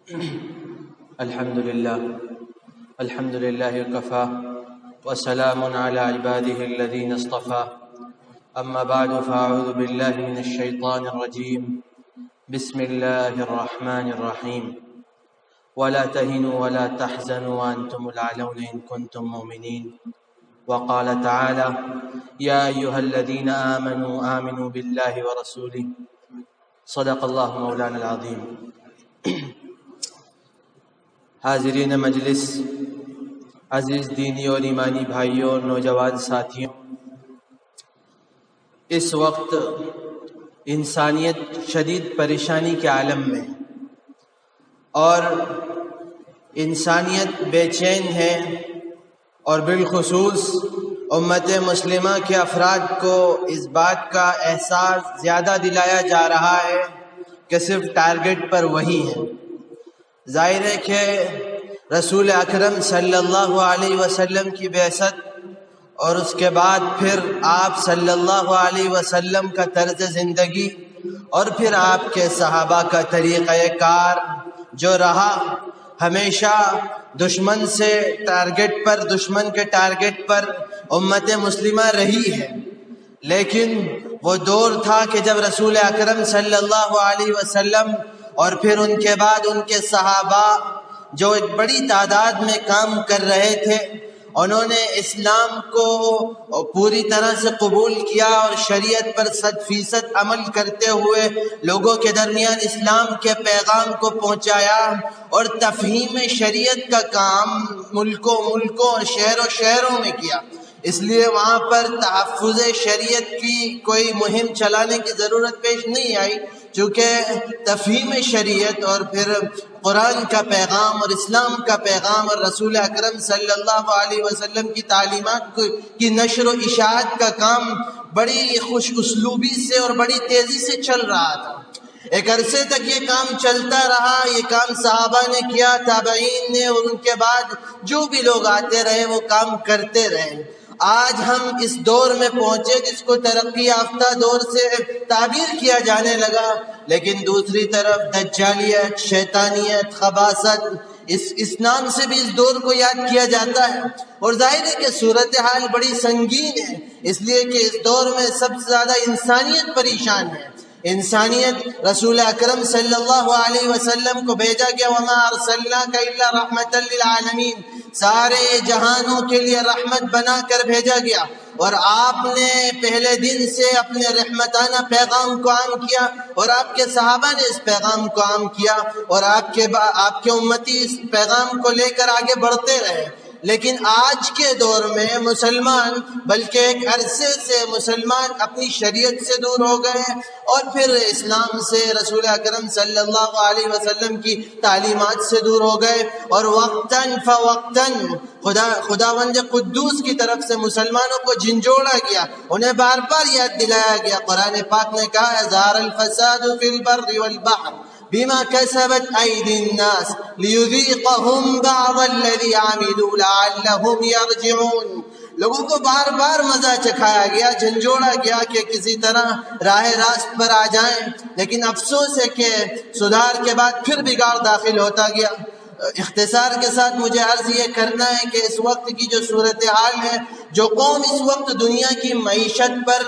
الحمد لله كفى وسلام على عباده الذين اصطفى أما بعد فأعوذ بالله من الشيطان الرجيم بسم الله الرحمن الرحيم ولا تهنوا ولا تحزنوا وأنتم الأعلون إن كنتم مؤمنين وقال تعالى يا أيها الذين آمنوا بالله ورسوله صدق الله مولانا العظيم۔ حاضرین مجلس، عزیز دینی اور ایمانی بھائیوں اور نوجوان ساتھیوں، اس وقت انسانیت شدید پریشانی کے عالم میں اور انسانیت بے چین ہے، اور بالخصوص امت مسلمہ کے افراد کو اس بات کا احساس زیادہ دلایا جا رہا ہے کہ صرف ٹارگٹ پر وہی ہے۔ ظاہر ہے کہ رسول اکرم صلی اللہ علیہ وسلم کی بعثت اور اس کے بعد پھر آپ صلی اللہ علیہ وسلم کا طرز زندگی اور پھر آپ کے صحابہ کا طریقہ کار جو رہا، ہمیشہ دشمن کے ٹارگٹ پر امت مسلمہ رہی ہے۔ لیکن وہ دور تھا کہ جب رسول اکرم صلی اللہ علیہ وسلم اور پھر ان کے بعد ان کے صحابہ جو ایک بڑی تعداد میں کام کر رہے تھے، انہوں نے اسلام کو پوری طرح سے قبول کیا اور شریعت پر 100% عمل کرتے ہوئے لوگوں کے درمیان اسلام کے پیغام کو پہنچایا، اور تفہیم شریعت کا کام ملکوں اور شہروں میں کیا۔ اس لیے وہاں پر تحفظ شریعت کی کوئی مہم چلانے کی ضرورت پیش نہیں آئی، چونکہ تفہیم شریعت اور پھر قرآن کا پیغام اور اسلام کا پیغام اور رسول اکرم صلی اللہ علیہ وسلم کی تعلیمات کی نشر و اشاعت کا کام بڑی خوش اسلوبی سے اور بڑی تیزی سے چل رہا تھا۔ ایک عرصے تک یہ کام چلتا رہا، یہ کام صحابہ نے کیا، تابعین نے، اور ان کے بعد جو بھی لوگ آتے رہے وہ کام کرتے رہے۔ آج ہم اس دور میں پہنچے جس کو ترقی یافتہ دور سے تعبیر کیا جانے لگا، لیکن دوسری طرف دجالیت، شیطانیت، خباثت، اس نام سے بھی اس دور کو یاد کیا جاتا ہے۔ اور ظاہر ہے کہ صورتحال بڑی سنگین ہے، اس لیے کہ اس دور میں سب سے زیادہ انسانیت پریشان ہے۔ انسانیت، رسول اکرم صلی اللہ علیہ وسلم کو بھیجا گیا، وما ارسلناک الا رحمۃ للعالمین، سارے جہانوں کے لیے رحمت بنا کر بھیجا گیا، اور آپ نے پہلے دن سے اپنے رحمتانہ پیغام کو عام کیا، اور آپ کے صحابہ نے اس پیغام کو عام کیا، اور آپ کے امتی اس پیغام کو لے کر آگے بڑھتے رہے۔ لیکن آج کے دور میں مسلمان، بلکہ ایک عرصے سے مسلمان اپنی شریعت سے دور ہو گئے، اور پھر اسلام سے، رسول اکرم صلی اللہ علیہ وسلم کی تعلیمات سے دور ہو گئے، اور وقتاً فوقتاً خداوند قدوس کی طرف سے مسلمانوں کو جھنجھوڑا گیا، انہیں بار بار یاد دلایا گیا۔ قرآن پاک نے کہا ہے ظہر الفساد فی البر والبحر بما کسبت ایدی الناس لیذیقہم بعض الذی عملوا لعلہم یرجعون۔ لوگوں کو بار بار مزہ چکھایا گیا، جھنجھوڑا گیا کہ کسی طرح راہ راست پر آ جائیں، لیکن افسوس ہے کہ سدھار کے بعد پھر بگاڑ داخل ہوتا گیا۔ اختصار کے ساتھ مجھے عرض یہ کرنا ہے کہ اس وقت کی جو صورتحال ہے، جو قوم اس وقت دنیا کی معیشت پر،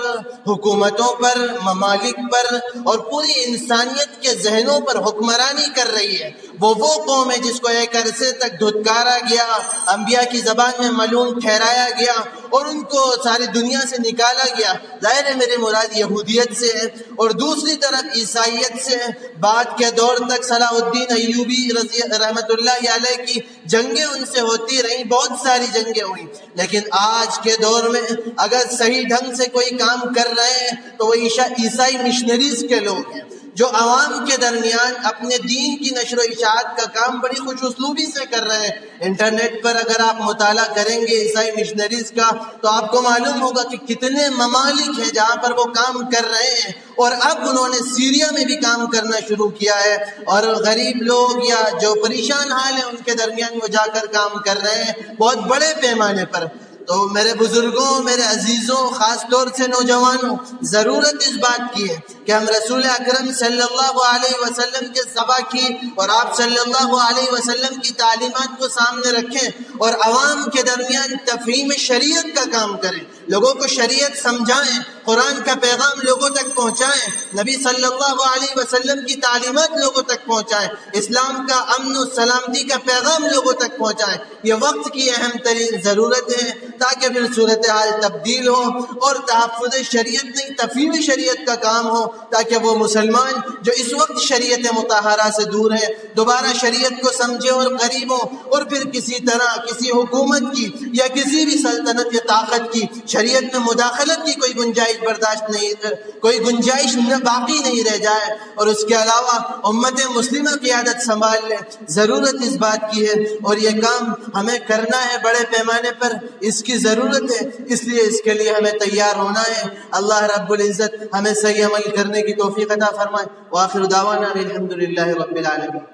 حکومتوں پر، ممالک پر اور پوری انسانیت کے ذہنوں پر حکمرانی کر رہی ہے، وہ قوم ہے جس کو ایک عرصے تک دھتکارا گیا، انبیاء کی زبان میں ملعون ٹھہرایا گیا، اور ان کو ساری دنیا سے نکالا گیا۔ ظاہر ہے میری مراد یہودیت سے ہے، اور دوسری طرف عیسائیت سے ہے۔ بعد کے دور تک صلاح الدین ایوبی رحمۃ اللہ علیہ کی جنگیں ان سے ہوتی رہیں، بہت ساری جنگیں ہوئیں، لیکن آج کے دور میں اگر صحیح ڈھنگ سے کوئی کام کر رہے ہیں تو وہ عیسائی مشنریز کے لوگ ہیں، جو عوام کے درمیان اپنے دین کی نشر و اشاعت کا کام بڑی خوش اسلوبی سے کر رہے ہیں۔ انٹرنیٹ پر اگر آپ مطالعہ کریں گے عیسائی مشنریز کا تو آپ کو معلوم ہوگا کہ کتنے ممالک ہیں جہاں پر وہ کام کر رہے ہیں، اور اب انہوں نے سیریا میں بھی کام کرنا شروع کیا ہے، اور غریب لوگ یا جو پریشان حال ہیں ان کے درمیان وہ جا کر کام کر رہے ہیں بہت بڑے پیمانے پر۔ تو میرے بزرگوں، میرے عزیزوں، خاص طور سے نوجوانوں، ضرورت اس بات کی ہے کہ ہم رسول اکرم صلی اللہ علیہ وسلم کے ذبح کی اور آپ صلی اللہ علیہ وسلم کی تعلیمات کو سامنے رکھیں اور عوام کے درمیان تفہیم شریعت کا کام کریں، لوگوں کو شریعت سمجھائیں، قرآن کا پیغام لوگوں تک پہنچائیں، نبی صلی اللہ علیہ وسلم کی تعلیمات لوگوں تک پہنچائیں، اسلام کا امن و سلامتی کا پیغام لوگوں تک پہنچائیں۔ یہ وقت کی اہم ترین ضرورت ہے تاکہ پھر صورتحال تبدیل ہو اور تحفظ شریعت نہیں تفہیم شریعت کا کام ہو، تاکہ وہ مسلمان جو اس وقت شریعت مطہرہ سے دور ہے دوبارہ شریعت کو سمجھے اور قریب ہو، اور پھر کسی طرح کسی حکومت کی یا کسی بھی سلطنت یا طاقت کی شریعت میں مداخلت کی کوئی گنجائش برداشت نہیں، کوئی گنجائش باقی نہیں رہ جائے۔ اور اس کے علاوہ امت مسلمہ قیادت سنبھال لے، ضرورت اس بات کی ہے اور یہ کام ہمیں کرنا ہے بڑے پیمانے پر، اس کی ضرورت ہے، اس لیے اس کے لیے ہمیں تیار ہونا ہے۔ اللہ رب العزت ہمیں صحیح عمل کرنے کی توفیق عطا فرمائے۔ وآخر دعوانا الحمدللہ رب العالمین۔